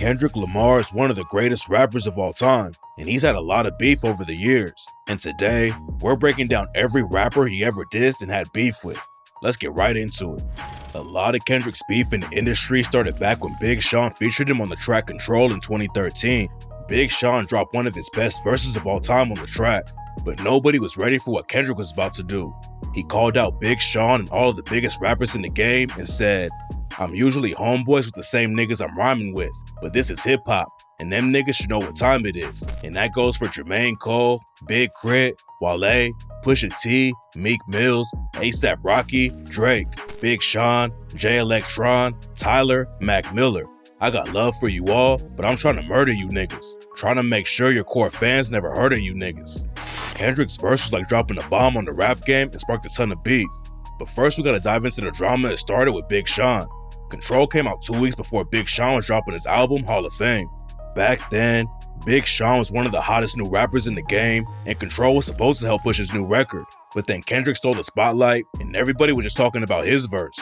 Kendrick Lamar is one of the greatest rappers of all time, and he's had a lot of beef over the years. And today, we're breaking down every rapper he ever dissed and had beef with. Let's get right into it. A lot of Kendrick's beef in the industry started back when Big Sean featured him on the track Control in 2013. Big Sean dropped one of his best verses of all time on the track, but nobody was ready for what Kendrick was about to do. He called out Big Sean and all of the biggest rappers in the game and said, "I'm usually homeboys with the same niggas I'm rhyming with, but this is hip hop, and them niggas should know what time it is." And that goes for Jermaine Cole, Big Crit, Wale, Pusha T, Meek Mills, A$AP Rocky, Drake, Big Sean, Jay Electron, Tyler, Mac Miller. I got love for you all, but I'm trying to murder you niggas. Trying to make sure your core fans never heard of you niggas. Kendrick's verse was like dropping a bomb on the rap game and sparked a ton of beef. But first we gotta dive into the drama that started with Big Sean. Control came out 2 weeks before Big Sean was dropping his album, Hall of Fame. Back then, Big Sean was one of the hottest new rappers in the game, and Control was supposed to help push his new record. But then Kendrick stole the spotlight, and everybody was just talking about his verse.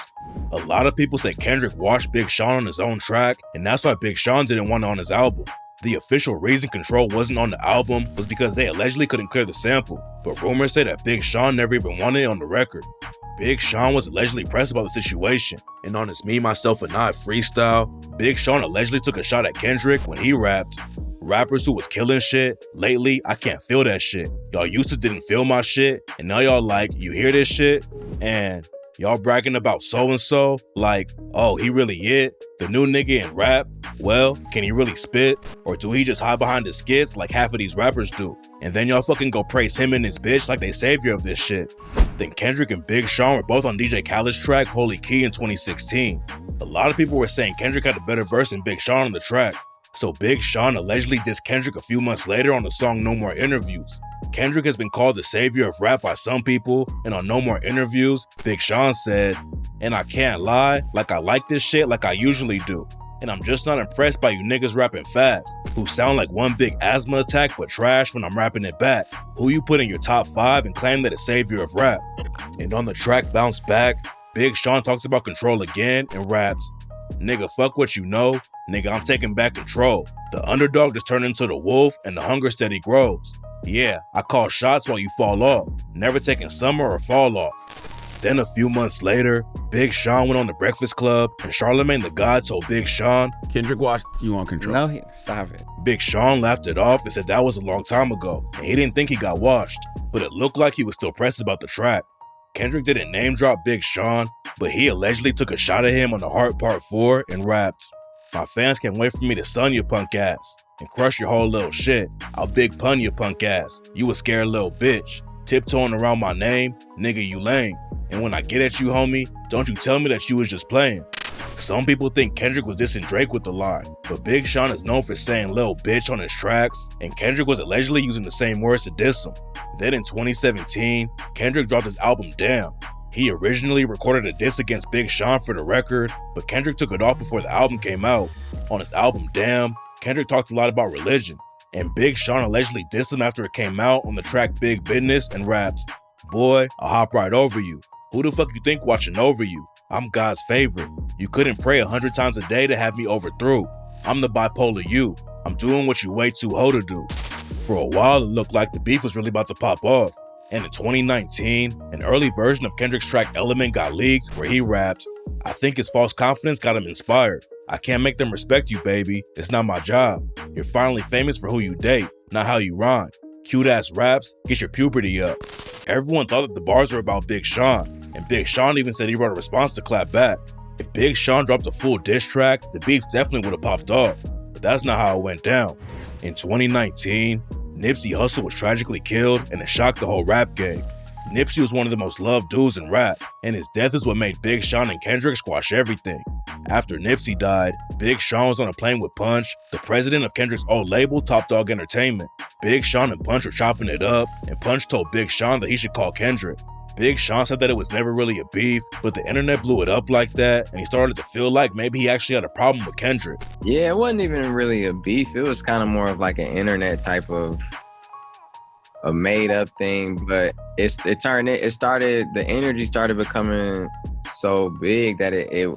A lot of people say Kendrick washed Big Sean on his own track, and that's why Big Sean didn't want it on his album. The official reason Control wasn't on the album was because they allegedly couldn't clear the sample, but rumors say that Big Sean never even wanted it on the record. Big Sean was allegedly pressed about the situation, and on his Me, Myself, and I freestyle, Big Sean allegedly took a shot at Kendrick when he rapped, "Rappers who was killing shit, lately I can't feel that shit. Y'all used to didn't feel my shit, and now y'all like, you hear this shit? And y'all bragging about so-and-so, like, oh, he really it? The new nigga in rap? Well, can he really spit? Or do he just hide behind his skits like half of these rappers do? And then y'all fucking go praise him and his bitch like they savior of this shit." Then Kendrick and Big Sean were both on DJ Khaled's track Holy Key in 2016. A lot of people were saying Kendrick had a better verse than Big Sean on the track. So Big Sean allegedly dissed Kendrick a few months later on the song No More Interviews. Kendrick has been called the savior of rap by some people, and on No More Interviews, Big Sean said, "And I can't lie, like I like this shit like I usually do. And I'm just not impressed by you niggas rapping fast, who sound like one big asthma attack but trash when I'm rapping it back. Who you put in your top 5 and claim they're the savior of rap." And on the track Bounce Back, Big Sean talks about Control again and raps, "Nigga, fuck what you know. Nigga, I'm taking back control. The underdog just turned into the wolf and the hunger steady grows. Yeah, I call shots while you fall off. Never taking summer or fall off." Then a few months later, Big Sean went on the Breakfast Club, and Charlemagne the God told Big Sean, "Kendrick watched you on Control." No, stop it. Big Sean laughed it off and said that was a long time ago, and he didn't think he got washed, but it looked like he was still pressed about the track. Kendrick didn't name drop Big Sean, but he allegedly took a shot at him on the Heart Part 4 and rapped, "My fans can't wait for me to sun your punk ass and crush your whole little shit. I'll big pun your punk ass. You a scared little bitch. Tiptoeing around my name, nigga, you lame. And when I get at you, homie, don't you tell me that you was just playing." Some people think Kendrick was dissing Drake with the line, but Big Sean is known for saying "little bitch" on his tracks, and Kendrick was allegedly using the same words to diss him. Then in 2017, Kendrick dropped his album Damn. He originally recorded a diss against Big Sean for the record, but Kendrick took it off before the album came out. On his album Damn, Kendrick talked a lot about religion, and Big Sean allegedly dissed him after it came out on the track Big Business and rapped, "Boy, I'll hop right over you. Who the fuck you think watching over you? I'm God's favorite. You couldn't pray 100 times a day to have me overthrew. I'm the bipolar you. I'm doing what you way too hoe to do." For a while, it looked like the beef was really about to pop off. And in 2019, an early version of Kendrick's track Element got leaked where he rapped, "I think his false confidence got him inspired. I can't make them respect you, baby. It's not my job. You're finally famous for who you date, not how you rhyme. Cute ass raps, get your puberty up." Everyone thought that the bars were about Big Sean, and Big Sean even said he wrote a response to clap back. If Big Sean dropped a full diss track, the beef definitely would have popped off, but that's not how it went down. In 2019, Nipsey Hussle was tragically killed, and it shocked the whole rap game. Nipsey was one of the most loved dudes in rap, and his death is what made Big Sean and Kendrick squash everything. After Nipsey died, Big Sean was on a plane with Punch, the president of Kendrick's old label, Top Dog Entertainment. Big Sean and Punch were chopping it up, and Punch told Big Sean that he should call Kendrick. Big Sean said that it was never really a beef, but the internet blew it up like that, and he started to feel like maybe he actually had a problem with Kendrick. Yeah, it wasn't even really a beef. It was kind of more of like an internet type of a made up thing, but the energy started becoming so big that it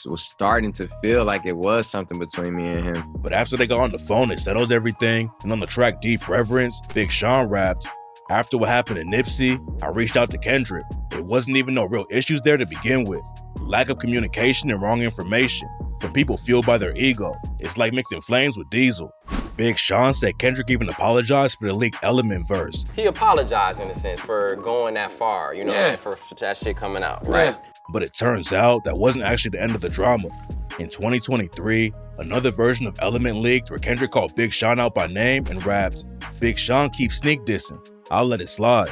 was starting to feel like it was something between me and him. But after they got on the phone, it settles everything, and on the track Deep Reverence, Big Sean rapped, "After what happened to Nipsey, I reached out to Kendrick. It wasn't even no real issues there to begin with. Lack of communication and wrong information from people fueled by their ego. It's like mixing flames with diesel." Big Sean said Kendrick even apologized for the leaked Element verse. He apologized in a sense for going that far, you know, Yeah. for that shit coming out, right? But it turns out that wasn't actually the end of the drama. In 2023, another version of Element leaked where Kendrick called Big Sean out by name and rapped, "Big Sean keeps sneak dissing. I'll let it slide."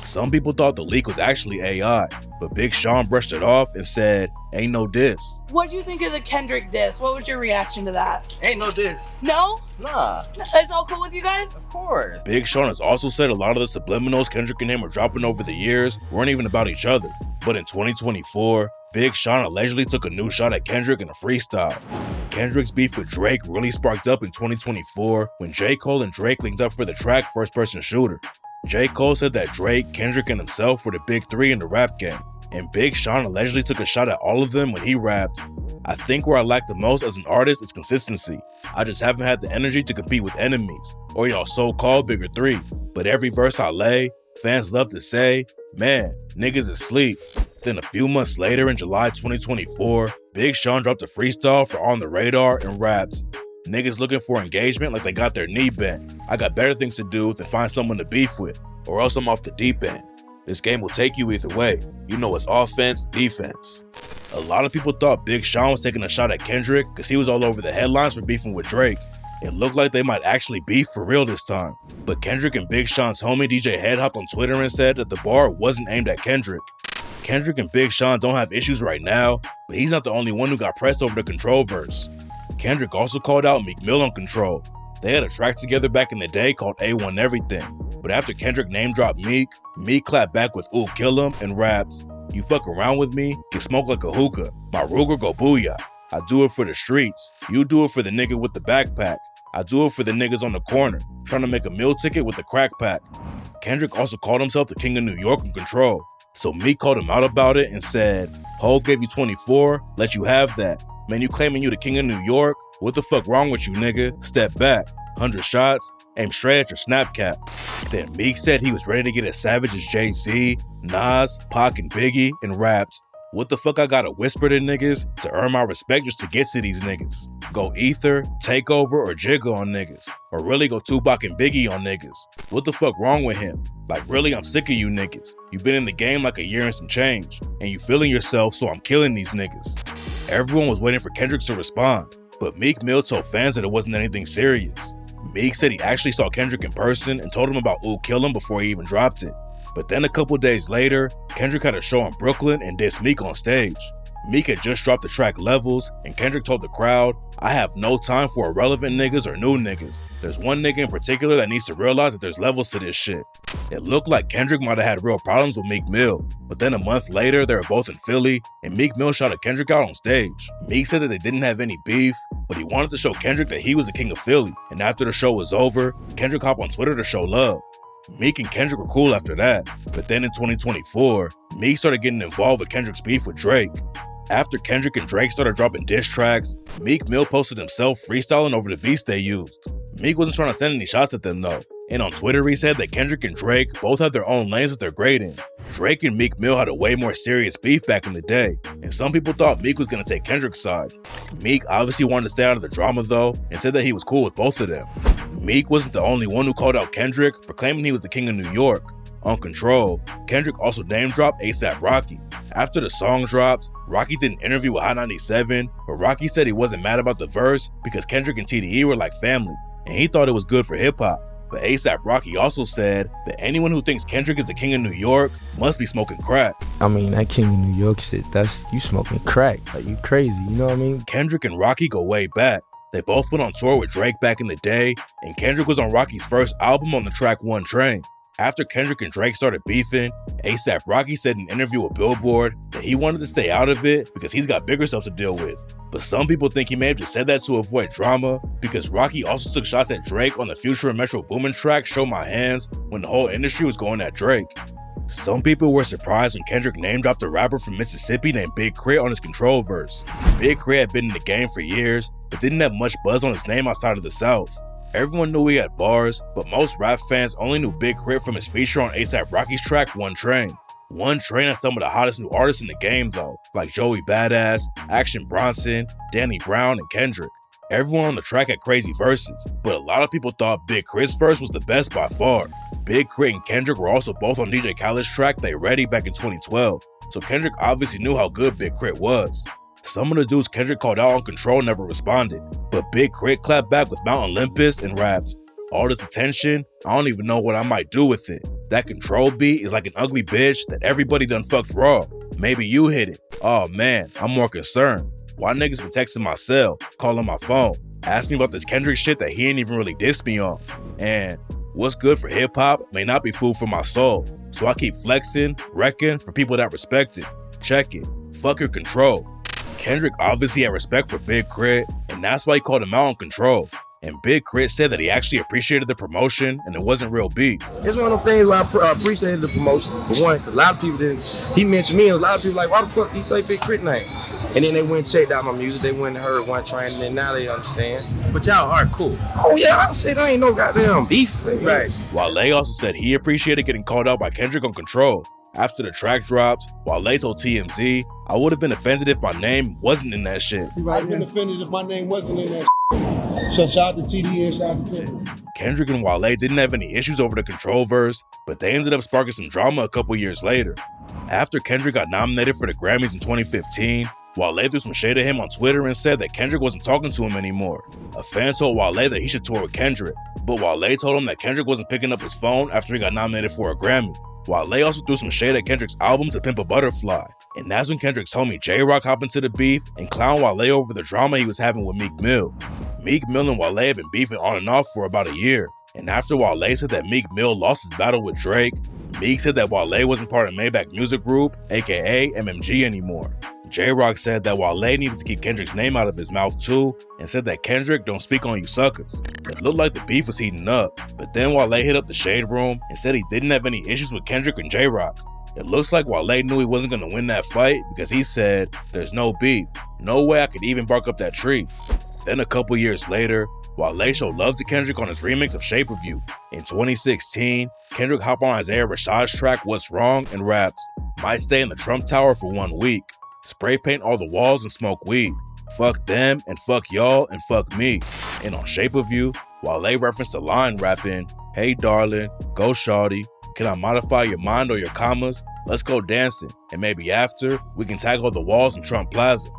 Some people thought the leak was actually AI, but Big Sean brushed it off and said, "Ain't no diss." What do you think of the Kendrick diss? What was your reaction to that? Ain't no diss. No? Nah, It's all cool with you guys? of course. Big Sean has also said a lot of the subliminals Kendrick and him were dropping over the years weren't even about each other. But in 2024, Big Sean allegedly took a new shot at Kendrick in a freestyle. Kendrick's beef with Drake really sparked up in 2024 when J. Cole and Drake linked up for the track First Person Shooter. J. Cole said that Drake, Kendrick, and himself were the big three in the rap game, and Big Sean allegedly took a shot at all of them when he rapped, "I think where I lack the most as an artist is consistency. I just haven't had the energy to compete with enemies, or y'all so-called bigger three. But every verse I lay, fans love to say, man, niggas is sleep." Then a few months later in July 2024, Big Sean dropped a freestyle for On the Radar and rapped, "Niggas looking for engagement like they got their knee bent. I got better things to do than find someone to beef with, or else I'm off the deep end. This game will take you either way. You know it's offense, defense." A lot of people thought Big Sean was taking a shot at Kendrick because he was all over the headlines for beefing with Drake. It looked like they might actually beef for real this time. But Kendrick and Big Sean's homie DJ Head hopped on Twitter and said that the bar wasn't aimed at Kendrick. Kendrick and Big Sean don't have issues right now, but he's not the only one who got pressed over the Control verse. Kendrick also called out Meek Mill on Control. They had a track together back in the day called A1 Everything, but after Kendrick name-dropped Meek, Meek clapped back with "Ooh, kill him" and rapped, "You fuck around with me, get smoked like a hookah. My Ruger go booyah. I do it for the streets. You do it for the nigga with the backpack. I do it for the niggas on the corner, trying to make a meal ticket with the crack pack." Kendrick also called himself the King of New York on Control, so Meek called him out about it and said, "Hov gave you 24, let you have that. Man, you claiming you the King of New York? What the fuck wrong with you, nigga? Step back. 100 shots, aim straight at your snap cap." Then Meek said he was ready to get as savage as Jay-Z, Nas, Pac, and Biggie, and rapped, "What the fuck I gotta whisper to niggas to earn my respect just to get to these niggas? Go Ether, Takeover, or Jigga on niggas. Or really go Tupac and Biggie on niggas. What the fuck wrong with him? Like really, I'm sick of you niggas. You've been in the game like a year and some change, and you feeling yourself, so I'm killing these niggas." Everyone was waiting for Kendrick to respond, but Meek Mill told fans that it wasn't anything serious. Meek said he actually saw Kendrick in person and told him about "Ooh, kill him" before he even dropped it. But then a couple days later, Kendrick had a show in Brooklyn and dissed Meek on stage. Meek had just dropped the track Levels, and Kendrick told the crowd, "I have no time for irrelevant niggas or new niggas. There's one nigga in particular that needs to realize that there's levels to this shit." It looked like Kendrick might have had real problems with Meek Mill, but then a month later, they were both in Philly, and Meek Mill shouted Kendrick out on stage. Meek said that they didn't have any beef, but he wanted to show Kendrick that he was the king of Philly, and after the show was over, Kendrick hopped on Twitter to show love. Meek and Kendrick were cool after that, but then in 2024, Meek started getting involved with Kendrick's beef with Drake. After Kendrick and Drake started dropping diss tracks, Meek Mill posted himself freestyling over the beats they used. Meek wasn't trying to send any shots at them though, and on Twitter he said that Kendrick and Drake both have their own lanes that they're great in. Drake and Meek Mill had a way more serious beef back in the day, and some people thought Meek was gonna take Kendrick's side. Meek obviously wanted to stay out of the drama though, and said that he was cool with both of them. Meek wasn't the only one who called out Kendrick for claiming he was the King of New York. On Control, Kendrick also name-dropped A$AP Rocky. After the song dropped, Rocky did an interview with Hot 97, but Rocky said he wasn't mad about the verse because Kendrick and TDE were like family, and he thought it was good for hip-hop. But A$AP Rocky also said that anyone who thinks Kendrick is the King of New York must be smoking crack. I mean, that King of New York shit, that's you smoking crack. Like, you crazy, you know what I mean? Kendrick and Rocky go way back. They both went on tour with Drake back in the day, and Kendrick was on Rocky's first album on the track One Train. After Kendrick and Drake started beefing, A$AP Rocky said in an interview with Billboard that he wanted to stay out of it because he's got bigger stuff to deal with. But some people think he may have just said that to avoid drama because Rocky also took shots at Drake on the Future and Metro Boomin track Show My Hands when the whole industry was going at Drake. Some people were surprised when Kendrick name-dropped a rapper from Mississippi named Big Crit on his Control verse. Big Crit had been in the game for years, but didn't have much buzz on his name outside of the South. Everyone knew he had bars, but most rap fans only knew Big Crit from his feature on A$AP Rocky's track One Train. One Train has some of the hottest new artists in the game though, like Joey Badass, Action Bronson, Danny Brown, and Kendrick. Everyone on the track had crazy verses, but a lot of people thought Big Crit's verse was the best by far. Big Crit and Kendrick were also both on DJ Khaled's track They Ready back in 2012, so Kendrick obviously knew how good Big Crit was. Some of the dudes Kendrick called out on Control never responded, but Big Crit clapped back with Mount Olympus and rapped, "All this attention, I don't even know what I might do with it. That Control beat is like an ugly bitch that everybody done fucked raw. Maybe you hit it. Oh man, I'm more concerned. Why niggas been texting my cell, calling my phone, asking me about this Kendrick shit that he ain't even really dissed me on. And what's good for hip hop may not be food for my soul. So I keep flexing, wrecking for people that respect it. Check it. Fuck your Control." Kendrick obviously had respect for Big Crit, and that's why he called him out on Control. And Big Crit said that he actually appreciated the promotion and it wasn't real beef. It's one of those things where I appreciated the promotion. For one, because a lot of people didn't, he mentioned me, and a lot of people like, why the fuck did he say Big Crit name? And then they went and checked out my music, they went and heard One Train, and then now they understand. But y'all are cool. Oh yeah, I said I ain't no goddamn beef. Right. Wale also said he appreciated getting called out by Kendrick on Control. After the track dropped, Wale told TMZ, "I would have been offended if my name wasn't in that shit." I've been offended if my name wasn't in that. So shout out to TD and shout out to Kendrick. Kendrick and Wale didn't have any issues over the Control verse, but they ended up sparking some drama a couple years later. After Kendrick got nominated for the Grammys in 2015, Wale threw some shade at him on Twitter and said that Kendrick wasn't talking to him anymore. A fan told Wale that he should tour with Kendrick, but Wale told him that Kendrick wasn't picking up his phone after he got nominated for a Grammy. Wale also threw some shade at Kendrick's album To Pimp a Butterfly, and that's when Kendrick's homie J-Rock hopped into the beef and clowned Wale over the drama he was having with Meek Mill. Meek Mill and Wale had been beefing on and off for about a year, and after Wale said that Meek Mill lost his battle with Drake, Meek said that Wale wasn't part of Maybach Music Group, aka MMG anymore. J-Rock said that Wale needed to keep Kendrick's name out of his mouth too, and said that Kendrick don't speak on you suckers. It looked like the beef was heating up, but then Wale hit up the Shade Room and said he didn't have any issues with Kendrick and J-Rock. It looks like Wale knew he wasn't gonna win that fight because he said, "There's no beef. No way I could even bark up that tree." Then a couple years later, Wale showed love to Kendrick on his remix of Shape of You. In 2016, Kendrick hopped on Isaiah Rashad's track What's Wrong and rapped, "Might stay in the Trump Tower for 1 week. Spray paint all the walls and smoke weed. Fuck them and fuck y'all and fuck me." And on Shape of You, Wale referenced a line rapping, "Hey darling, go shawty. Can I modify your mind or your commas? Let's go dancing. And maybe after, we can tackle the walls in Trump Plaza."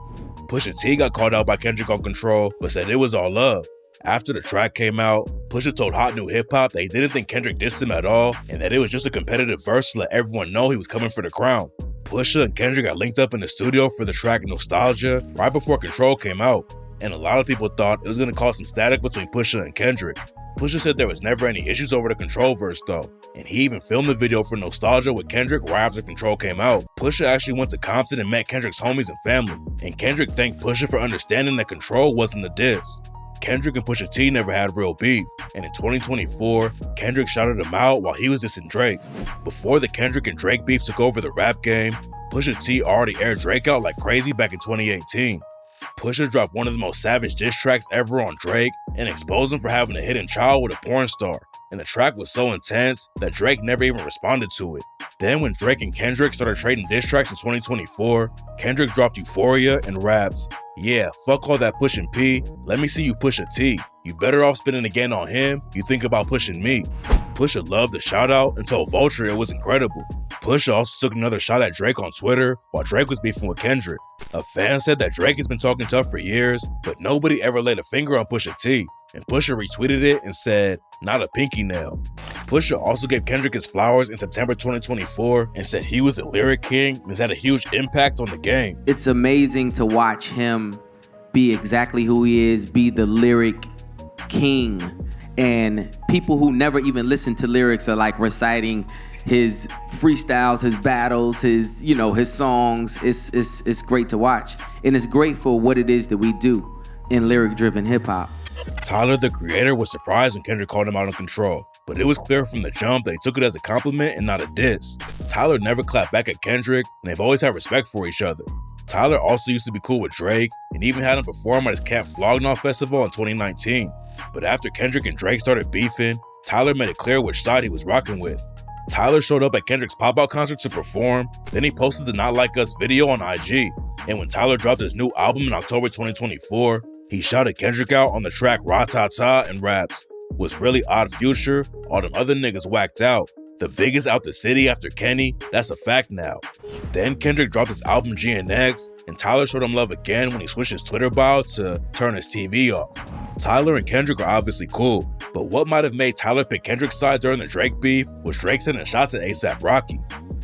Pusha T got called out by Kendrick on Control, but said it was all love. After the track came out, Pusha told Hot New Hip Hop that he didn't think Kendrick dissed him at all, and that it was just a competitive verse to let everyone know he was coming for the crown. Pusha and Kendrick got linked up in the studio for the track Nostalgia right before Control came out, and a lot of people thought it was going to cause some static between Pusha and Kendrick. Pusha said there was never any issues over the Control verse though, and he even filmed the video for Nostalgia with Kendrick right after Control came out. Pusha actually went to Compton and met Kendrick's homies and family, and Kendrick thanked Pusha for understanding that Control wasn't a diss. Kendrick and Pusha T never had real beef, and in 2024, Kendrick shouted him out while he was dissing Drake. Before the Kendrick and Drake beef took over the rap game, Pusha T already aired Drake out like crazy back in 2018. Pusha dropped one of the most savage diss tracks ever on Drake and exposed him for having a hidden child with a porn star, and the track was so intense that Drake never even responded to it. Then when Drake and Kendrick started trading diss tracks in 2024, Kendrick dropped Euphoria and rapped, "Yeah, fuck all that pushing P, let me see you push a T. You better off spinning again on him, you think about pushing me." Pusha loved the shout out and told Vulture it was incredible. Pusha also took another shot at Drake on Twitter while Drake was beefing with Kendrick. A fan said that Drake has been talking tough for years, but nobody ever laid a finger on Pusha T, and Pusha retweeted it and said, "Not a pinky nail." Pusha also gave Kendrick his flowers in September 2024 and said he was the lyric king and has had a huge impact on the game. It's amazing to watch him be exactly who he is, be the lyric king. And people who never even listen to lyrics are like reciting his freestyles, his battles, his songs. It's great to watch. And it's great for what it is that we do in lyric-driven hip-hop. Tyler, the Creator, was surprised when Kendrick called him out on Control. but it was clear from the jump that he took it as a compliment and not a diss. Tyler never clapped back at Kendrick, and they've always had respect for each other. Tyler also used to be cool with Drake, and even had him perform at his Camp Flog Gnaw Festival in 2019. But after Kendrick and Drake started beefing, Tyler made it clear which side he was rocking with. Tyler showed up at Kendrick's pop-out concert to perform, then he posted the Not Like Us video on IG. And when Tyler dropped his new album in October 2024, he shouted Kendrick out on the track Ra-Ta-Ta and raps, "Was really odd future, all them other niggas whacked out. The biggest out the city after Kenny, that's a fact now." Then Kendrick dropped his album GNX, and Tyler showed him love again when he switched his Twitter bio to turn his TV off. Tyler and Kendrick are obviously cool, but what might have made Tyler pick Kendrick's side during the Drake beef was Drake sending shots at A$AP Rocky.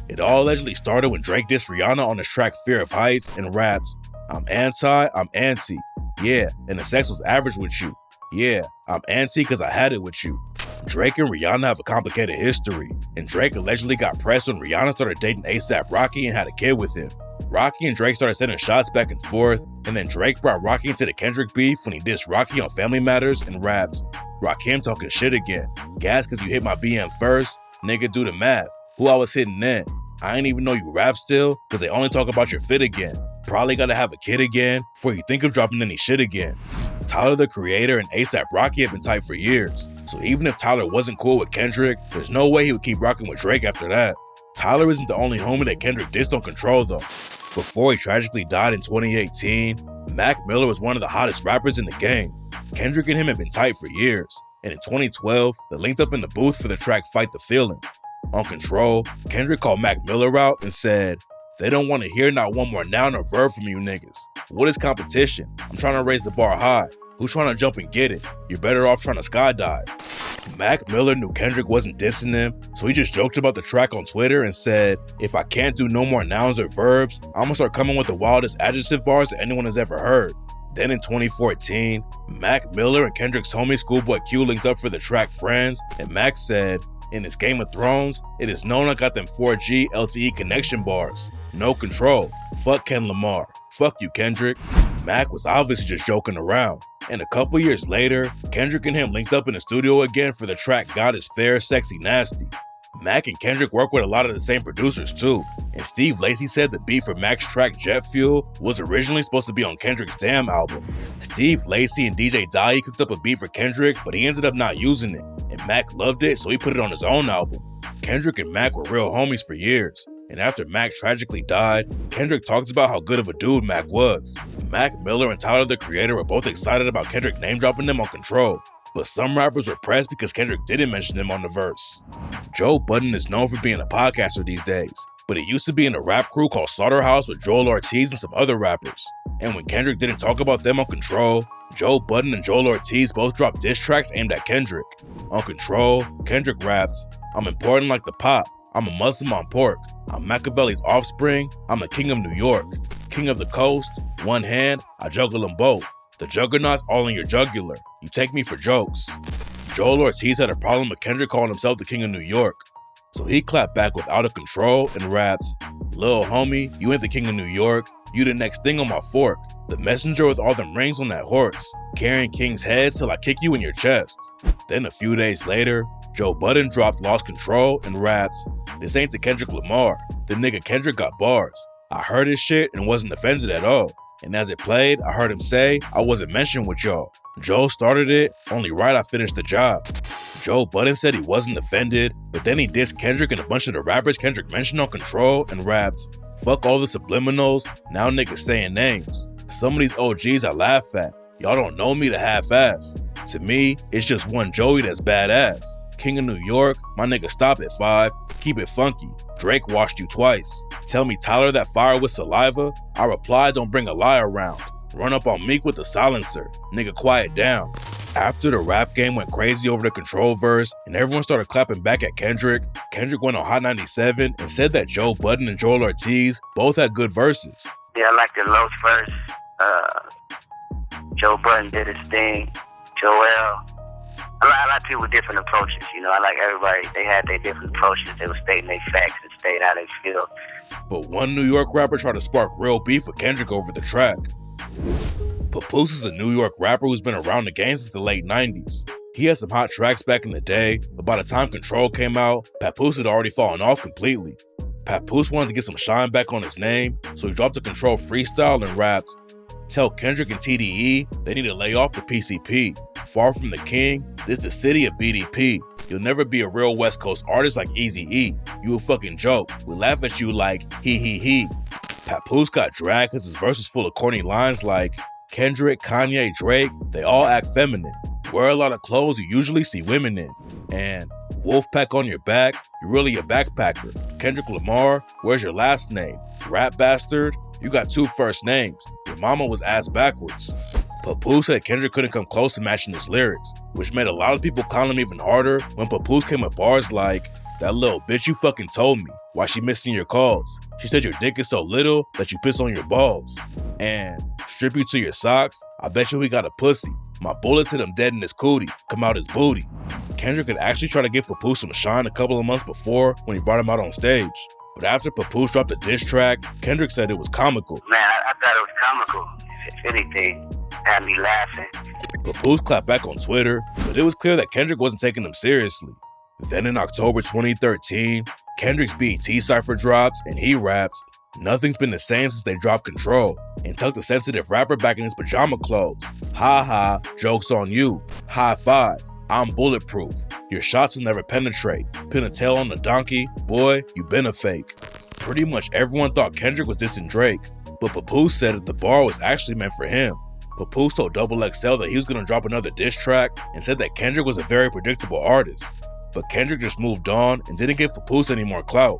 It all allegedly started when Drake dissed Rihanna on his track Fear of Heights and raps, "I'm anti, I'm anti. Yeah, and the sex was average with you. Yeah, I'm anti cause I had it with you." Drake and Rihanna have a complicated history, and Drake allegedly got pressed when Rihanna started dating A$AP Rocky and had a kid with him. Rocky and Drake started sending shots back and forth, and then Drake brought Rocky into the Kendrick beef when he dissed Rocky on Family Matters and raps, "Rakim talking shit again. Gas cause you hit my BM first. Nigga, do the math. Who I was hitting then? I ain't even know you rap still, cause they only talk about your fit again. Probably gotta have a kid again before you think of dropping any shit again." Tyler the Creator and A$AP Rocky have been tight for years, so even if Tyler wasn't cool with Kendrick, there's no way he would keep rocking with Drake after that. Tyler isn't the only homie that Kendrick dissed on Control though. Before he tragically died in 2018, Mac Miller was one of the hottest rappers in the game. Kendrick and him have been tight for years, and in 2012, they linked up in the booth for the track Fight the Feeling. On Control, Kendrick called Mac Miller out and said, "They don't want to hear not one more noun or verb from you niggas. What is competition? I'm trying to raise the bar high. Who's trying to jump and get it? You're better off trying to skydive." Mac Miller knew Kendrick wasn't dissing him, so he just joked about the track on Twitter and said, "If I can't do no more nouns or verbs, I'm gonna start coming with the wildest adjective bars that anyone has ever heard." Then in 2014, Mac Miller and Kendrick's homie Schoolboy Q linked up for the track Friends, and Mac said, "In this Game of Thrones, it is known I got them 4G LTE connection bars. No control. Fuck Ken Lamar. Fuck you, Kendrick." Mac was obviously just joking around. And a couple years later, Kendrick and him linked up in the studio again for the track God Is Fair, Sexy Nasty. Mac and Kendrick work with a lot of the same producers too, and Steve Lacy said the beat for Mac's track Jet Fuel was originally supposed to be on Kendrick's Damn album. Steve Lacy and DJ Dai cooked up a beat for Kendrick, but he ended up not using it, and Mac loved it, so he put it on his own album. Kendrick and Mac were real homies for years, and after Mac tragically died, Kendrick talked about how good of a dude Mac was. Mac Miller and Tyler the Creator were both excited about Kendrick name dropping them on Control, but some rappers were pressed because Kendrick didn't mention them on the verse. Joe Budden is known for being a podcaster these days, but he used to be in a rap crew called Slaughterhouse with Joel Ortiz and some other rappers. And when Kendrick didn't talk about them on Control, Joe Budden and Joel Ortiz both dropped diss tracks aimed at Kendrick. On Control, Kendrick rapped, "I'm important like the pop. I'm a Muslim on pork. I'm Machiavelli's offspring. I'm a king of New York. King of the coast. One hand, I juggle them both. The juggernaut's all in your jugular. You take me for jokes." Joel Ortiz had a problem with Kendrick calling himself the king of New York, so he clapped back with Out of Control and raps, "Lil homie, you ain't the king of New York. You the next thing on my fork. The messenger with all them rings on that horse. Carrying king's heads till I kick you in your chest." Then a few days later, Joe Budden dropped Lost Control and raps, "This ain't the Kendrick Lamar. The nigga Kendrick got bars. I heard his shit and wasn't offended at all. And as it played, I heard him say, I wasn't mentioned with y'all. Joe started it, only right I finished the job." Joe Budden said he wasn't offended, but then he dissed Kendrick and a bunch of the rappers Kendrick mentioned on Control and rapped, "Fuck all the subliminals, now niggas saying names. Some of these OGs I laugh at. Y'all don't know me to half-ass. To me, it's just one Joey that's badass. King of New York, my nigga stop at 5, keep it funky. Drake washed you twice. Tell me Tyler that fire with saliva? I reply, don't bring a lie around. Run up on Meek with the silencer. Nigga quiet down." After the rap game went crazy over the Control verse and everyone started clapping back at Kendrick, Kendrick went on Hot 97 and said that Joe Budden and Joel Ortiz both had good verses. Yeah, I like the Los verse. Joe Budden did his thing. Joel. A lot of people with different approaches, you know. I like everybody, they had their different approaches. They were stating their facts and stating how they feel. But one New York rapper tried to spark real beef with Kendrick over the track. Papoose is a New York rapper who's been around the game since the late 90s. He had some hot tracks back in the day, but by the time Control came out, Papoose had already fallen off completely. Papoose wanted to get some shine back on his name, so he dropped a Control freestyle and rapped, "Tell Kendrick and TDE they need to lay off the PCP. Far from the king, this the city of BDP. You'll never be a real West Coast artist like Eazy-E. You a fucking joke. We laugh at you like he. Papoose got dragged because his verse was full of corny lines like, Kendrick, Kanye, Drake, they all act feminine. Wear a lot of clothes you usually see women in. And Wolfpack on your back, you're really a backpacker. Kendrick Lamar, where's your last name? Rap bastard, you got 2 first names. Your mama was ass backwards. Papoose said Kendrick couldn't come close to matching his lyrics, which made a lot of people clown him even harder when Papoose came with bars like, that little bitch you fucking told me, why she missing your calls? She said your dick is so little that you piss on your balls. And strip you to your socks, I bet you he got a pussy. My bullets hit him dead in his cootie, come out his booty. Kendrick had actually tried to give Papoose some shine a couple of months before when he brought him out on stage. But after Papoose dropped a diss track, Kendrick said it was comical. Man, I thought it was comical. If anything, had me laughing. Papoose clapped back on Twitter, but it was clear that Kendrick wasn't taking him seriously. Then in October 2013, Kendrick's BET Cypher drops and he raps, "Nothing's been the same since they dropped Control," and tucked a sensitive rapper back in his pajama clothes. Ha ha, joke's on you. High five, I'm bulletproof. Your shots will never penetrate. Pin a tail on the donkey, boy, you been a fake. Pretty much everyone thought Kendrick was dissing Drake, but Papoose said that the bar was actually meant for him. Papoose told XXL that he was gonna drop another diss track and said that Kendrick was a very predictable artist. But Kendrick just moved on and didn't give Papoose any more clout.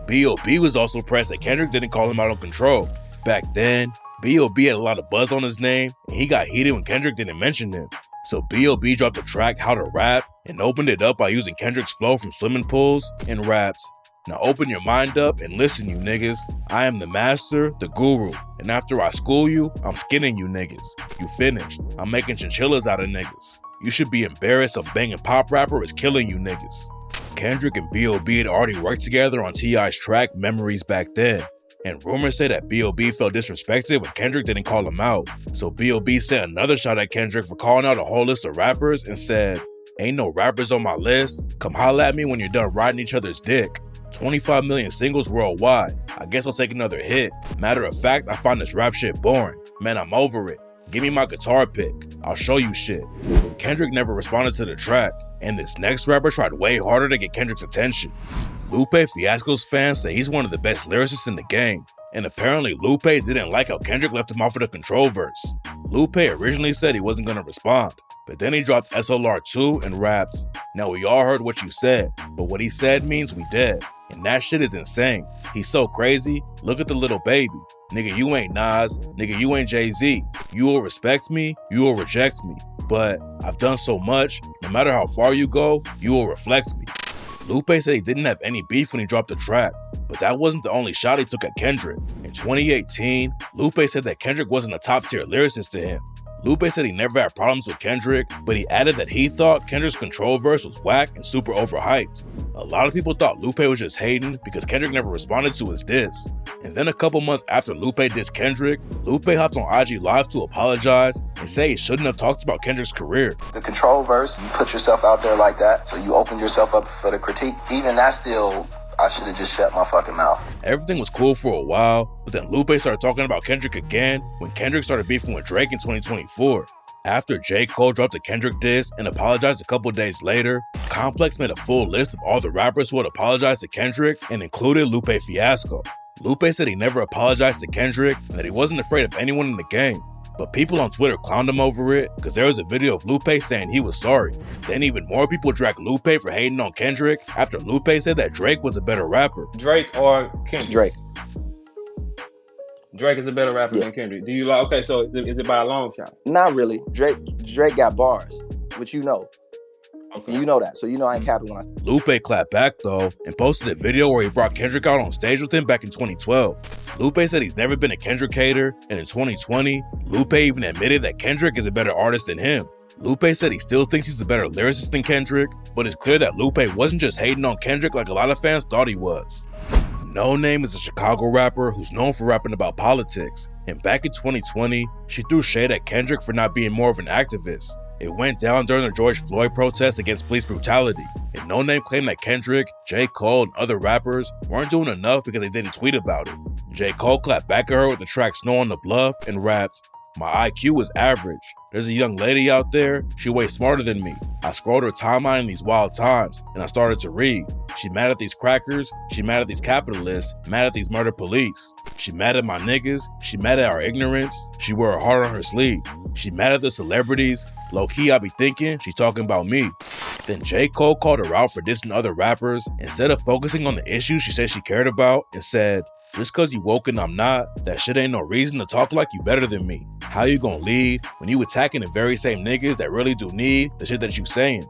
B.O.B. was also pressed that Kendrick didn't call him out on Control. Back then, B.O.B. had a lot of buzz on his name, and he got heated when Kendrick didn't mention him. So B.O.B. dropped the track How to Rap and opened it up by using Kendrick's flow from swimming pools and raps, "Now open your mind up and listen, you niggas. I am the master, the guru, and after I school you, I'm skinning you niggas. You finished. I'm making chinchillas out of niggas. You should be embarrassed. Of banging pop rapper is killing you niggas." Kendrick and B.O.B. had already worked together on T.I.'s track Memories back then, and rumors say that B.O.B. felt disrespected when Kendrick didn't call him out. So B.O.B. sent another shot at Kendrick for calling out a whole list of rappers and said, "Ain't no rappers on my list. Come holla at me when you're done riding each other's dick. 25 million singles worldwide. I guess I'll take another hit. Matter of fact, I find this rap shit boring. Man, I'm over it. Give me my guitar pick. I'll show you shit." Kendrick never responded to the track, and this next rapper tried way harder to get Kendrick's attention. Lupe Fiasco's fans say he's one of the best lyricists in the game, and apparently Lupe didn't like how Kendrick left him off of the Control verse. Lupe originally said he wasn't gonna respond, but then he dropped SLR 2 and rapped, "Now we all heard what you said, but what he said means we dead. And that shit is insane. He's so crazy. Look at the little baby. Nigga, you ain't Nas. Nigga, you ain't Jay-Z. You will respect me, you will reject me. But I've done so much, no matter how far you go, you will reflect me." Lupe said he didn't have any beef when he dropped the track, but that wasn't the only shot he took at Kendrick. In 2018, Lupe said that Kendrick wasn't a top-tier lyricist to him. Lupe said he never had problems with Kendrick, but he added that he thought Kendrick's Control verse was whack and super overhyped. A lot of people thought Lupe was just hating because Kendrick never responded to his diss. And then a couple months after Lupe dissed Kendrick, Lupe hopped on IG Live to apologize and say he shouldn't have talked about Kendrick's career. The Control verse, you put yourself out there like that, so you opened yourself up for the critique. Even that still, I should have just shut my fucking mouth. Everything was cool for a while, but then Lupe started talking about Kendrick again when Kendrick started beefing with Drake in 2024. After J. Cole dropped a Kendrick diss and apologized a couple days later, Complex made a full list of all the rappers who had apologized to Kendrick and included Lupe Fiasco. Lupe said he never apologized to Kendrick and that he wasn't afraid of anyone in the game. But people on Twitter clowned him over it because there was a video of Lupe saying he was sorry. Then even more people dragged Lupe for hating on Kendrick after Lupe said that Drake was a better rapper. Drake or Kendrick? Drake. Drake is a better rapper than Kendrick. Do you like? Okay, so is it by a long shot? Not really. Drake got bars, which you know. Okay. You know that, so you know I ain't capping when I. Lupe clapped back though and posted a video where he brought Kendrick out on stage with him back in 2012. Lupe said he's never been a Kendrick hater, and in 2020, Lupe even admitted that Kendrick is a better artist than him. Lupe said he still thinks he's a better lyricist than Kendrick, but it's clear that Lupe wasn't just hating on Kendrick like a lot of fans thought he was. No Name is a Chicago rapper who's known for rapping about politics, and back in 2020, she threw shade at Kendrick for not being more of an activist. It went down during the George Floyd protests against police brutality, and No Name claimed that Kendrick, J. Cole, and other rappers weren't doing enough because they didn't tweet about it. J. Cole clapped back at her with the track Snow on the Bluff and rapped, "My IQ is average. There's a young lady out there, she way smarter than me. I scrolled her timeline in these wild times, and I started to read. She mad at these crackers, she mad at these capitalists, mad at these murder police. She mad at my niggas, she mad at our ignorance, she wear her heart on her sleeve. She mad at the celebrities, low-key I be thinking she talking about me." Then J. Cole called her out for dissing other rappers instead of focusing on the issues she said she cared about and said, "Just cause you woke and I'm not, that shit ain't no reason to talk like you better than me. How you gonna lead when you attacking the very same niggas that really do need the shit that you saying?"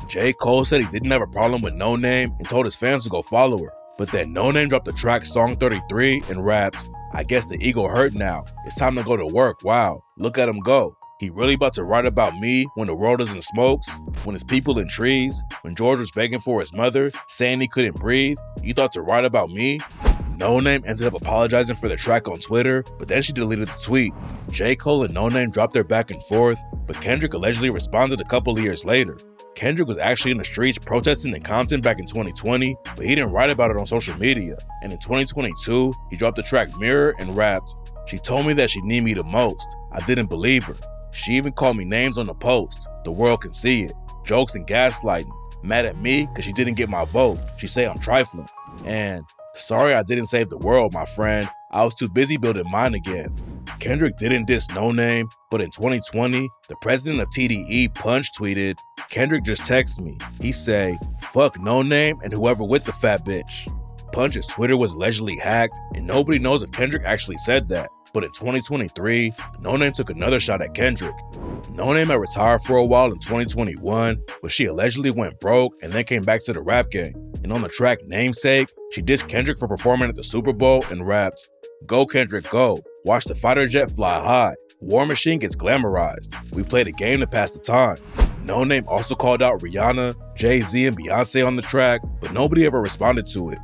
J. Cole said he didn't have a problem with No Name and told his fans to go follow her. But then No Name dropped the track Song 33 and rapped, "I guess the ego hurt now. It's time to go to work. Wow, look at him go. He really about to write about me when the world is in smokes, when it's people in trees, when George was begging for his mother, saying he couldn't breathe. You thought to write about me?" No Name ended up apologizing for the track on Twitter, but then she deleted the tweet. J. Cole and No Name dropped their back and forth, but Kendrick allegedly responded a couple of years later. Kendrick was actually in the streets protesting in Compton back in 2020, but he didn't write about it on social media. And in 2022, he dropped the track Mirror and rapped, "She told me that she need me the most. I didn't believe her. She even called me names on the post. The world can see it. Jokes and gaslighting. Mad at me because she didn't get my vote. She say I'm trifling. And sorry I didn't save the world, my friend. I was too busy building mine again." Kendrick didn't diss No Name, but in 2020, the president of TDE, Punch, tweeted, "Kendrick just texted me. He say, fuck No Name and whoever with the fat bitch." Punch's Twitter was allegedly hacked, and nobody knows if Kendrick actually said that. But in 2023, No Name took another shot at Kendrick. No Name had retired for a while in 2021, but she allegedly went broke and then came back to the rap game. And on the track Namesake, she dissed Kendrick for performing at the Super Bowl and rapped, "Go Kendrick, go. Watch the fighter jet fly high. War Machine gets glamorized. We played a game to pass the time." No Name also called out Rihanna, Jay-Z, and Beyonce on the track, but nobody ever responded to it.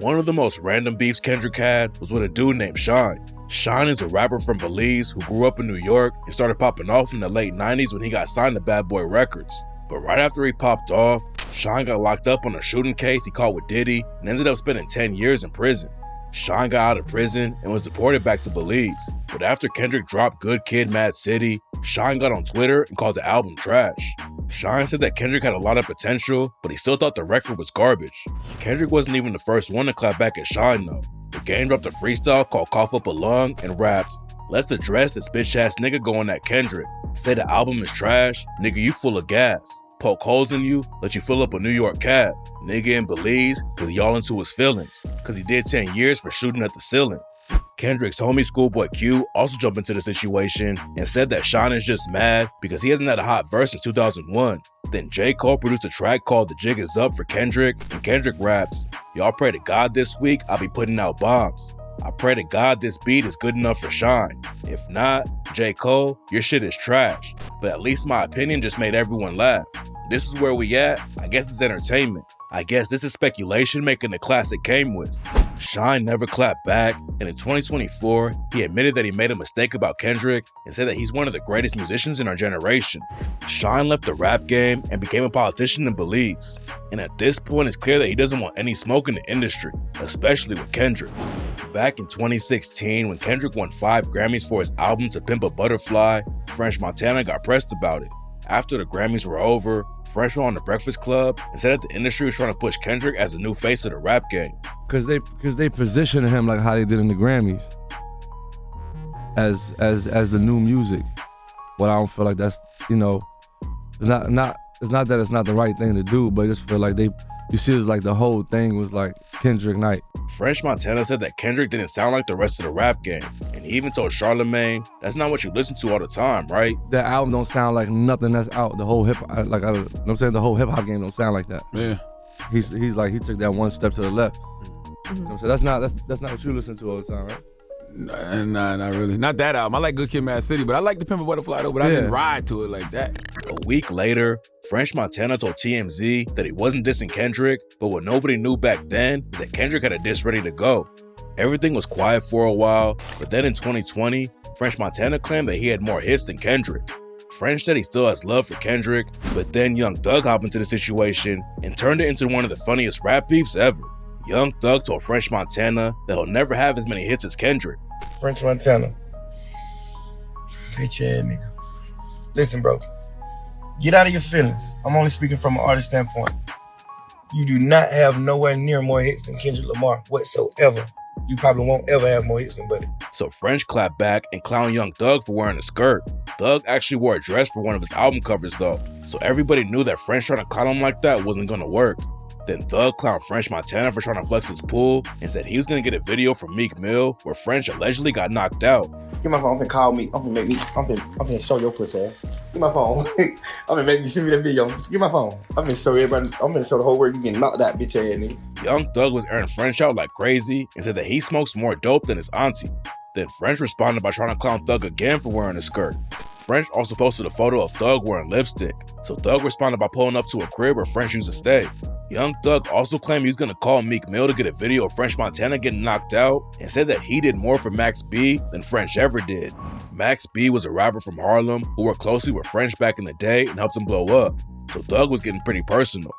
One of the most random beefs Kendrick had was with a dude named Shine. Shine is a rapper from Belize who grew up in New York and started popping off in the late 90s when he got signed to Bad Boy Records. But right after he popped off, Shine got locked up on a shooting case he caught with Diddy and ended up spending 10 years in prison. Shine got out of prison and was deported back to Belize. But after Kendrick dropped Good Kid, Mad City, Shine got on Twitter and called the album trash. Shine said that Kendrick had a lot of potential, but he still thought the record was garbage. Kendrick wasn't even the first one to clap back at Shine though. The Game dropped a freestyle called Cough Up a Lung and rapped, "Let's address this bitch ass nigga going at Kendrick. Say the album is trash, nigga you full of gas. Poke holes in you, let you fill up a New York cab. Nigga in Belize, cause he all into his feelings. Cause he did 10 years for shooting at the ceiling." Kendrick's homie Schoolboy Q also jumped into the situation and said that Shine is just mad because he hasn't had a hot verse since 2001. Then J. Cole produced a track called The Jig Is Up for Kendrick, and Kendrick raps, "Y'all pray to God this week I'll be putting out bombs. I pray to God this beat is good enough for Shine. If not, J. Cole, your shit is trash. But at least my opinion just made everyone laugh. This is where we at. I guess it's entertainment. I guess this is speculation making the classic came with." Shine never clapped back, and in 2024, he admitted that he made a mistake about Kendrick and said that he's one of the greatest musicians in our generation. Shine left the rap game and became a politician in Belize. And at this point, it's clear that he doesn't want any smoke in the industry, especially with Kendrick. Back in 2016, when Kendrick won 5 Grammys for his album To Pimp a Butterfly, French Montana got pressed about it. After the Grammys were over, French went on The Breakfast Club and said that the industry was trying to push Kendrick as a new face of the rap game. Cause they positioned him like how they did in the Grammys as the new music. But I don't feel like that's, you know, it's not that it's not the right thing to do, but I just feel like you see it's like the whole thing was like Kendrick night. French Montana said that Kendrick didn't sound like the rest of the rap game, and he even told Charlemagne, "That's not what you listen to all the time, right?" That album don't sound like nothing that's out. The whole hip, you know what I'm saying? The whole hip hop game don't sound like that. Yeah. He's like he took that one step to the left. You know what I'm saying? That's not what you listen to all the time, right? Nah, not really. Not that album. I like Good Kid, Mad City, but I like The Pimp a Butterfly though, but I didn't ride to it like that. A week later, French Montana told TMZ that he wasn't dissing Kendrick, but what nobody knew back then is that Kendrick had a diss ready to go. Everything was quiet for a while, but then in 2020, French Montana claimed that he had more hits than Kendrick. French said he still has love for Kendrick, but then Young Thug hopped into the situation and turned it into one of the funniest rap beefs ever. Young Thug told French Montana that he'll never have as many hits as Kendrick. French Montana. Bitch ass nigga. Listen, bro. Get out of your feelings. I'm only speaking from an artist standpoint. You do not have nowhere near more hits than Kendrick Lamar whatsoever. You probably won't ever have more hits than Buddy. So French clapped back and clowned Young Thug for wearing a skirt. Thug actually wore a dress for one of his album covers though, so everybody knew that French trying to clown him like that wasn't gonna work. Then Thug clowned French Montana for trying to flex his pool and said he was gonna get a video from Meek Mill where French allegedly got knocked out. Get my phone, I'm finna call me. I'm finna show your pussy ass. Get my phone. I'm gonna make you send me that video. Just get my phone. I'm gonna show everybody. I'm gonna show the whole world you can knock that bitch ass nigga. Young Thug was airing French out like crazy and said that he smokes more dope than his auntie. Then French responded by trying to clown Thug again for wearing a skirt. French also posted a photo of Thug wearing lipstick, so Thug responded by pulling up to a crib where French used to stay. Young Thug also claimed he was gonna call Meek Mill to get a video of French Montana getting knocked out and said that he did more for Max B than French ever did. Max B was a rapper from Harlem who worked closely with French back in the day and helped him blow up, so Thug was getting pretty personal.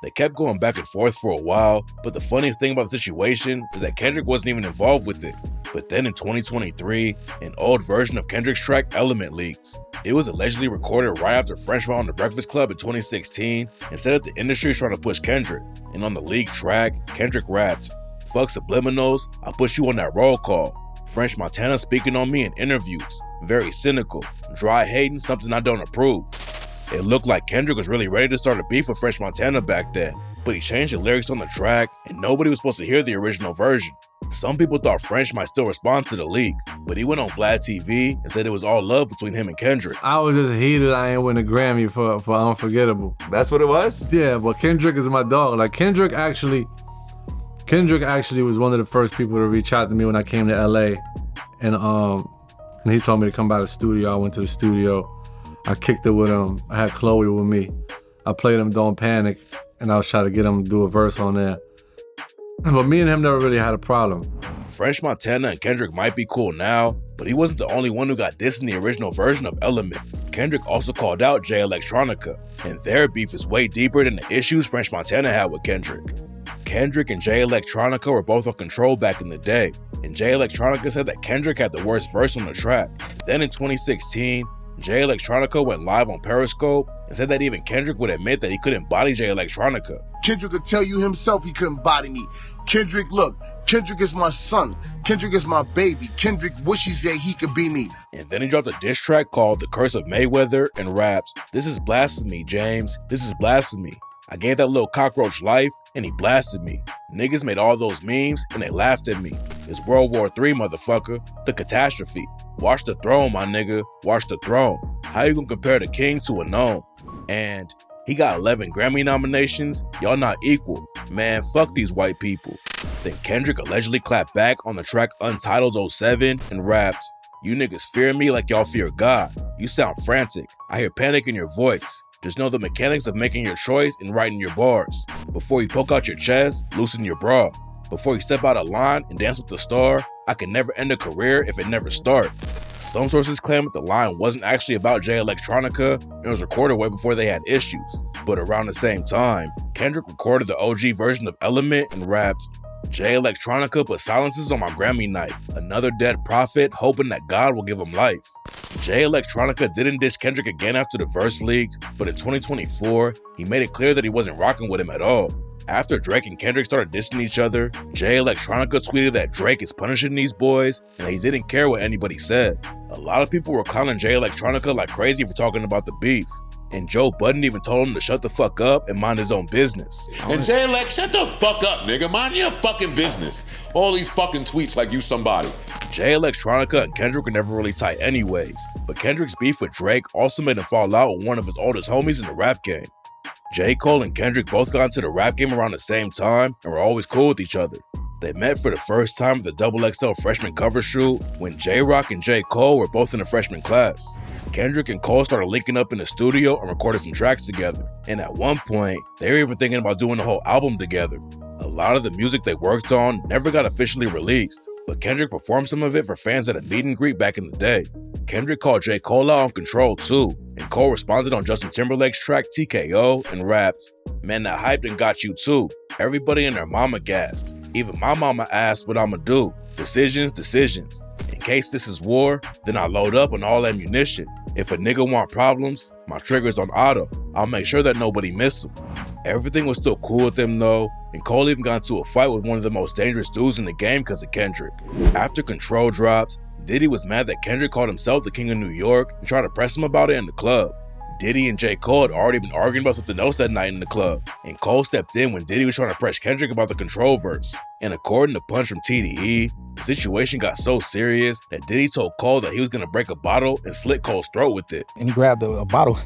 They kept going back and forth for a while, but the funniest thing about the situation is that Kendrick wasn't even involved with it. But then in 2023, an old version of Kendrick's track Element leaked. It was allegedly recorded right after French went on The Breakfast Club in 2016 and said that the industry is trying to push Kendrick. And on the leaked track, Kendrick rapped, "Fuck subliminals, I'll push you on that roll call. French Montana speaking on me in interviews. Very cynical, dry hating, something I don't approve." It looked like Kendrick was really ready to start a beef with French Montana back then, but he changed the lyrics on the track and nobody was supposed to hear the original version. Some people thought French might still respond to the leak, but he went on Vlad TV and said it was all love between him and Kendrick. I was just heated I ain't win a Grammy for Unforgettable. That's what it was? Yeah, but Kendrick is my dog. Like Kendrick actually was one of the first people to reach out to me when I came to LA. And he told me to come by the studio. I went to the studio. I kicked it with him. I had Chloe with me. I played him Don't Panic, and I was trying to get him to do a verse on there. But me and him never really had a problem. French Montana and Kendrick might be cool now, but he wasn't the only one who got dissed in the original version of Element. Kendrick also called out Jay Electronica, and their beef is way deeper than the issues French Montana had with Kendrick. Kendrick and Jay Electronica were both on Control back in the day, and Jay Electronica said that Kendrick had the worst verse on the track. Then in 2016, Jay Electronica went live on Periscope and said that even Kendrick would admit that he couldn't body Jay Electronica. Kendrick could tell you himself he couldn't body me. Kendrick, look, Kendrick is my son. Kendrick is my baby. Kendrick wishes that he could be me. And then he dropped a diss track called The Curse of Mayweather and raps, "This is blasphemy, James. This is blasphemy. I gave that little cockroach life and he blasted me. Niggas made all those memes and they laughed at me. It's World War III, motherfucker. The catastrophe. Watch the throne, my nigga. Watch the throne. How you gonna compare the king to a gnome?" And he got 11 Grammy nominations. Y'all not equal. Man, fuck these white people. Then Kendrick allegedly clapped back on the track Untitled 07 and rapped, "You niggas fear me like y'all fear God. You sound frantic. I hear panic in your voice. Just know the mechanics of making your choice and writing your bars. Before you poke out your chest, loosen your bra. Before you step out of line and dance with the star, I can never end a career if it never starts." Some sources claim that the line wasn't actually about Jay Electronica and was recorded way before they had issues. But around the same time, Kendrick recorded the OG version of Element and rapped, "Jay Electronica put silences on my Grammy night. Another dead prophet hoping that God will give him life." Jay Electronica didn't diss Kendrick again after the verse leaked, but in 2024, he made it clear that he wasn't rocking with him at all. After Drake and Kendrick started dissing each other, Jay Electronica tweeted that Drake is punishing these boys and he didn't care what anybody said. A lot of people were clowning Jay Electronica like crazy for talking about the beef. And Joe Budden even told him to shut the fuck up and mind his own business. And Jay Elect, shut the fuck up, nigga. Mind your fucking business. All these fucking tweets like you somebody. Jay Electronica and Kendrick were never really tight anyways, but Kendrick's beef with Drake also made him fall out with one of his oldest homies in the rap game. J. Cole and Kendrick both got into the rap game around the same time and were always cool with each other. They met for the first time at the XXL freshman cover shoot when J-Rock and J. Cole were both in the freshman class. Kendrick and Cole started linking up in the studio and recorded some tracks together. And at one point, they were even thinking about doing a whole album together. A lot of the music they worked on never got officially released. but Kendrick performed some of it for fans at a meet and greet back in the day. Kendrick called J. Cole out on Control too, and Cole responded on Justin Timberlake's track TKO and rapped, "Man, that hyped and got you too. Everybody and their mama gassed. Even my mama asked what I'ma do. Decisions, decisions. In case this is war, then I load up on all ammunition. If a nigga want problems, my trigger's on auto. I'll make sure that nobody miss him." Everything was still cool with them though, and Cole even got into a fight with one of the most dangerous dudes in the game because of Kendrick. After Control dropped, Diddy was mad that Kendrick called himself the king of New York and tried to press him about it in the club. Diddy and J. Cole had already been arguing about something else that night in the club, and Cole stepped in when Diddy was trying to press Kendrick about the Control verse. And according to Punch from TDE, the situation got so serious that Diddy told Cole that he was gonna break a bottle and slit Cole's throat with it. And he grabbed a bottle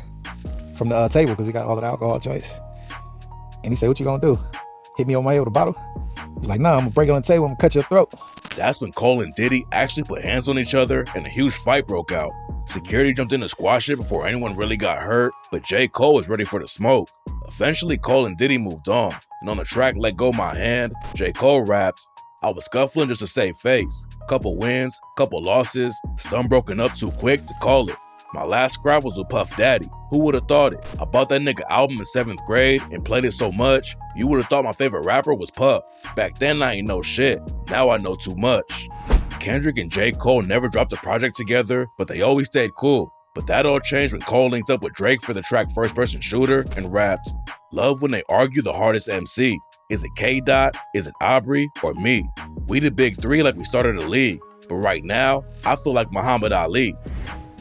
from the table because he got all of the alcohol joints. And he said, "What you gonna do? Hit me on my head with a bottle?" He's like, "Nah, I'm gonna break it on the table, I'm gonna cut your throat." That's when Cole and Diddy actually put hands on each other and a huge fight broke out. Security jumped in to squash it before anyone really got hurt, but J. Cole was ready for the smoke. Eventually, Cole and Diddy moved on, and on the track Let Go My Hand, J. Cole raps, "I was scuffling just to save face. Couple wins, couple losses, some broken up too quick to call it. My last scrap was with Puff Daddy. Who would've thought it? I bought that nigga album in 7th grade and played it so much, you would've thought my favorite rapper was Puff. Back then I ain't know shit, now I know too much." Kendrick and J. Cole never dropped a project together, but they always stayed cool. But that all changed when Cole linked up with Drake for the track First Person Shooter and rapped, "Love when they argue the hardest MC. Is it K-Dot, is it Aubrey, or me? We the big three like we started a league, but right now, I feel like Muhammad Ali."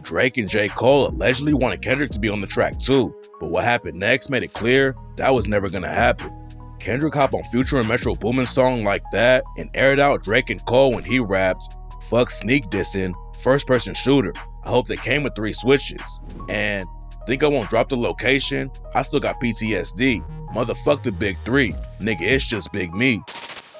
Drake and J. Cole allegedly wanted Kendrick to be on the track too, but what happened next made it clear that was never gonna happen. Kendrick hopped on Future and Metro Boomin's song Like That and aired out Drake and Cole when he rapped, "Fuck sneak dissing, First Person Shooter. I hope they came with 3 switches. And think I won't drop the location? I still got PTSD. Motherfuck the big 3. Nigga, it's just big me."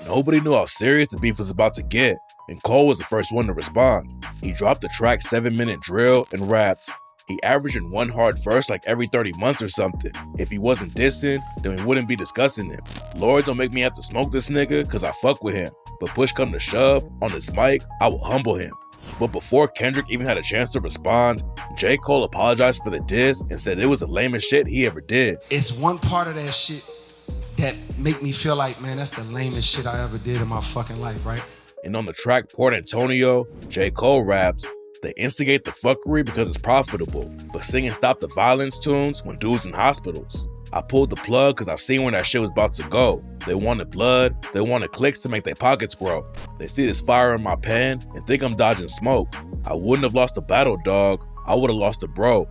Nobody knew how serious the beef was about to get, and Cole was the first one to respond. He dropped the track 7-Minute Drill and rapped, "He averaging one hard verse like every 30 months or something. If he wasn't dissing, then we wouldn't be discussing him. Lord, don't make me have to smoke this nigga cause I fuck with him. But push come to shove, on this mic, I will humble him." But before Kendrick even had a chance to respond, J. Cole apologized for the diss and said it was the lamest shit he ever did. It's one part of that shit that make me feel like, man, that's the lamest shit I ever did in my fucking life, right? And on the track Port Antonio, J. Cole raps, "They instigate the fuckery because it's profitable, but singing Stop the Violence tunes when dudes in hospitals. I pulled the plug cause I've seen where that shit was about to go. They wanted blood, they wanted clicks to make their pockets grow. They see this fire in my pen and think I'm dodging smoke. I wouldn't have lost a battle, dog. I would've lost a bro."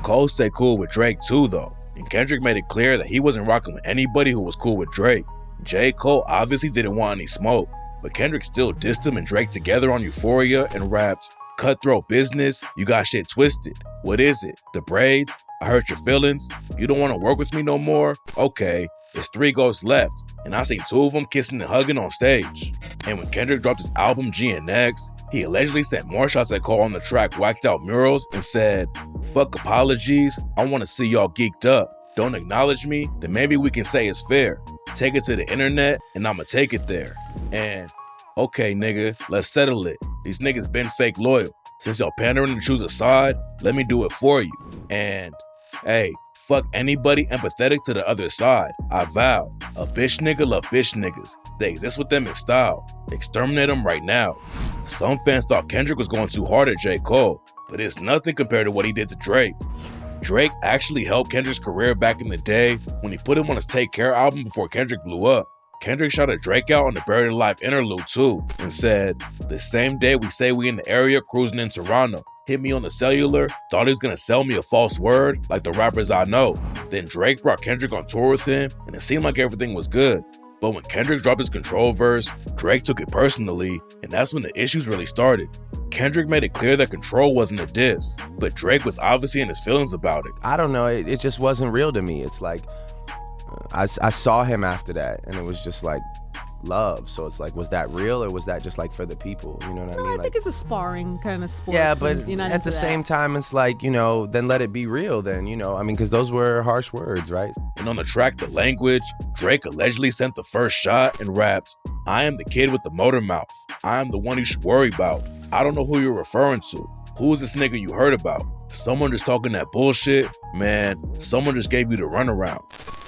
Cole stayed cool with Drake too though, and Kendrick made it clear that he wasn't rocking with anybody who was cool with Drake. J. Cole obviously didn't want any smoke, but Kendrick still dissed him and Drake together on Euphoria and rapped, "Cutthroat business, you got shit twisted. What is it? The braids? I hurt your feelings? You don't want to work with me no more? Okay, it's 3 ghosts left, and I seen 2 of them kissing and hugging on stage." And when Kendrick dropped his album GNX, he allegedly sent more shots at Cole on the track Whacked Out Murals and said, "Fuck apologies, I want to see y'all geeked up. Don't acknowledge me, then maybe we can say it's fair. Take it to the internet, and I'ma take it there. And okay, nigga, let's settle it. These niggas been fake loyal. Since y'all pandering to choose a side, let me do it for you. And hey, fuck anybody empathetic to the other side. I vow, a bitch nigga love bitch niggas. They exist with them in style. Exterminate them right now." Some fans thought Kendrick was going too hard at J. Cole, but it's nothing compared to what he did to Drake. Drake actually helped Kendrick's career back in the day when he put him on his Take Care album before Kendrick blew up. Kendrick shouted Drake out on the Buried Alive interlude too and said, "The same day we say we in the area cruising in Toronto, hit me on the cellular, thought he was gonna sell me a false word like the rappers I know." Then Drake brought Kendrick on tour with him and it seemed like everything was good. But when Kendrick dropped his Control verse, Drake took it personally, and that's when the issues really started. Kendrick made it clear that Control wasn't a diss, but Drake was obviously in his feelings about it. I don't know, it just wasn't real to me. It's like, I saw him after that, and it was just like love. So it's like, was that real or was that just like for the people? You know what I mean? I think it's a sparring kind of sport. Yeah, but at the same time, it's like, you know, then let it be real then, you know? I mean, because those were harsh words, right? And on the track The Language, Drake allegedly sent the first shot and rapped, "I am the kid with the motor mouth. I'm the one you should worry about. I don't know who you're referring to. Who is this nigga you heard about? Someone just talking that bullshit? Man, someone just gave you the runaround.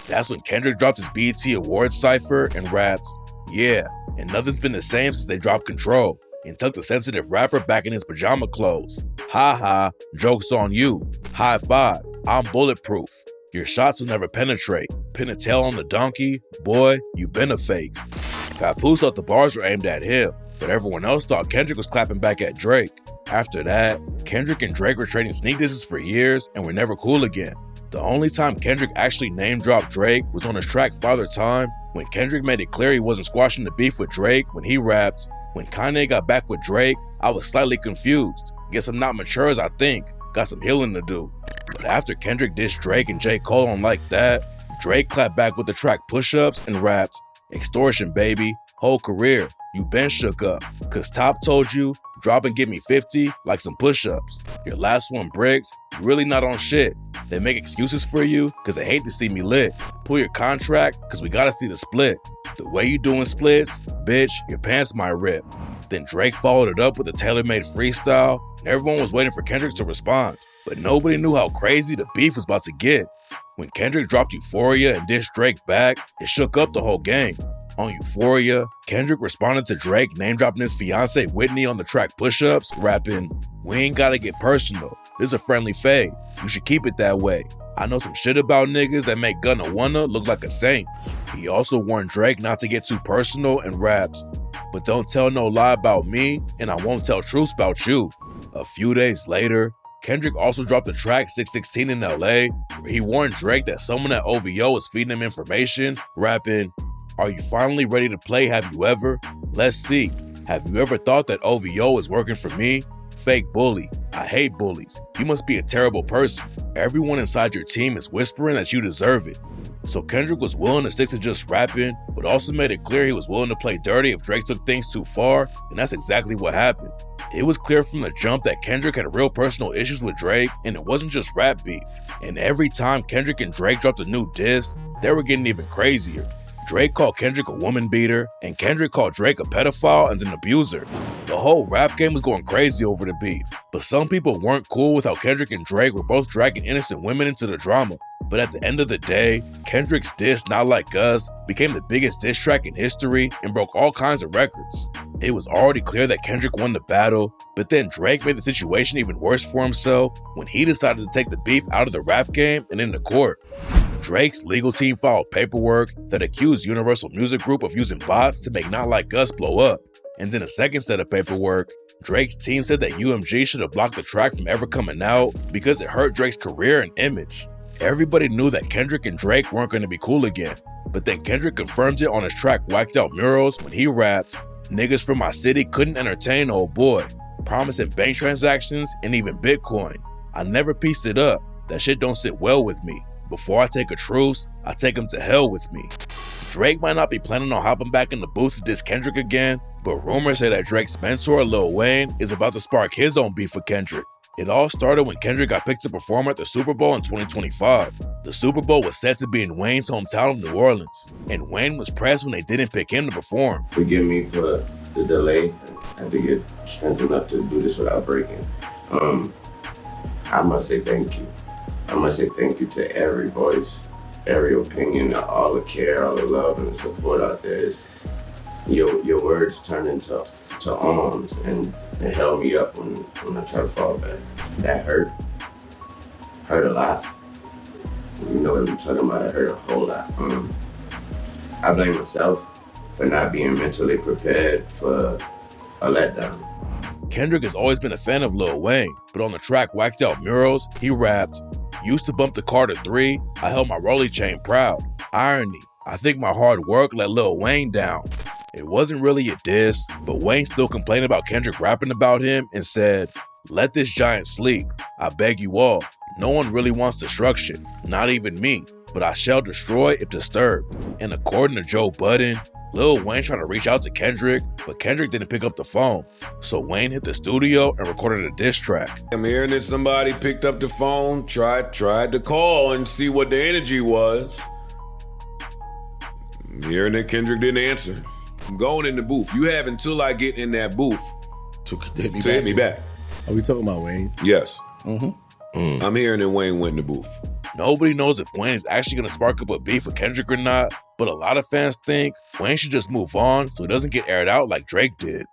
That's when Kendrick dropped his BET Awards cypher and rapped, yeah, and nothing's been the same since they dropped Control, and tucked the sensitive rapper back in his pajama clothes. Ha ha, joke's on you. High five, I'm bulletproof. Your shots will never penetrate. Pin a tail on the donkey, boy, you been a fake. Papoose thought the bars were aimed at him, but everyone else thought Kendrick was clapping back at Drake. After that, Kendrick and Drake were trading sneak disses for years and were never cool again. The only time Kendrick actually name-dropped Drake was on his track Father Time, when Kendrick made it clear he wasn't squashing the beef with Drake when he rapped, "When Kanye got back with Drake, I was slightly confused. Guess I'm not mature as I think. Got some healing to do." But after Kendrick dissed Drake and J. Cole on Like That, Drake clapped back with the track Push-Ups and rapped, "Extortion, baby. Whole career, you been shook up. Cause Top told you, drop and give me 50 like some push-ups. Your last one bricks, you really not on shit. They make excuses for you cause they hate to see me lit. Pull your contract cause we gotta see the split. The way you doing splits, bitch, your pants might rip." Then Drake followed it up with a tailor-made freestyle, and everyone was waiting for Kendrick to respond. But nobody knew how crazy the beef was about to get. When Kendrick dropped Euphoria and dissed Drake back, it shook up the whole game. On Euphoria, Kendrick responded to Drake name-dropping his fiance Whitney on the track Push-Ups, rapping, "We ain't gotta get personal. This a friendly fade. You should keep it that way. I know some shit about niggas that make Gunna Wanna look like a saint." He also warned Drake not to get too personal and rapped, "But don't tell no lie about me, and I won't tell truths about you." A few days later, Kendrick also dropped the track 616 in LA, where he warned Drake that someone at OVO was feeding him information, rapping, "Are you finally ready to play Have You Ever? Let's see. Have you ever thought that OVO is working for me? Fake bully. I hate bullies. You must be a terrible person. Everyone inside your team is whispering that you deserve it." So Kendrick was willing to stick to just rapping, but also made it clear he was willing to play dirty if Drake took things too far, and that's exactly what happened. It was clear from the jump that Kendrick had real personal issues with Drake, and it wasn't just rap beef. And every time Kendrick and Drake dropped a new diss, they were getting even crazier. Drake called Kendrick a woman beater, and Kendrick called Drake a pedophile and an abuser. The whole rap game was going crazy over the beef, but some people weren't cool with how Kendrick and Drake were both dragging innocent women into the drama. But at the end of the day, Kendrick's diss Not Like Us became the biggest diss track in history and broke all kinds of records. It was already clear that Kendrick won the battle, but then Drake made the situation even worse for himself when he decided to take the beef out of the rap game and into court. Drake's legal team filed paperwork that accused Universal Music Group of using bots to make Not Like Us blow up. And then a second set of paperwork, Drake's team said that UMG should have blocked the track from ever coming out because it hurt Drake's career and image. Everybody knew that Kendrick and Drake weren't going to be cool again, but then Kendrick confirmed it on his track Whacked Out Murals when he rapped, "Niggas from my city couldn't entertain old boy, promising bank transactions and even Bitcoin. I never pieced it up, that shit don't sit well with me. Before I take a truce, I take him to hell with me." Drake might not be planning on hopping back in the booth to diss Kendrick again, but rumors say that Drake's mentor, Lil Wayne, is about to spark his own beef with Kendrick. It all started when Kendrick got picked to perform at the Super Bowl in 2025. The Super Bowl was set to be in Wayne's hometown of New Orleans, and Wayne was pressed when they didn't pick him to perform. Forgive me for the delay. I had to get strength enough to do this without breaking. I must say thank you. I must say thank you to every voice, every opinion, all the care, all the love and the support out there. Your words turned into arms and it held me up when I tried to fall back. That hurt a lot. You know what I'm talking about, it hurt a whole lot. I blame myself for not being mentally prepared for a letdown. Kendrick has always been a fan of Lil Wayne, but on the track Whacked Out Murals, he rapped, "Used to bump the Carter 3, I held my rollie chain proud. Irony, I think my hard work let Lil Wayne down." It wasn't really a diss, but Wayne still complained about Kendrick rapping about him and said, "Let this giant sleep. I beg you all. No one really wants destruction, not even me, but I shall destroy if disturbed." And according to Joe Budden, Lil Wayne tried to reach out to Kendrick, but Kendrick didn't pick up the phone. So Wayne hit the studio and recorded a diss track. I'm hearing that somebody picked up the phone, tried to call and see what the energy was. I'm hearing that Kendrick didn't answer. I'm going in the booth. You have until I get in that booth to hit hit me back. Are we talking about Wayne? Yes. Mm-hmm. I'm hearing that Wayne went in the booth. Nobody knows if Wayne is actually going to spark up a beef with Kendrick or not, but a lot of fans think Wayne should just move on so it doesn't get aired out like Drake did.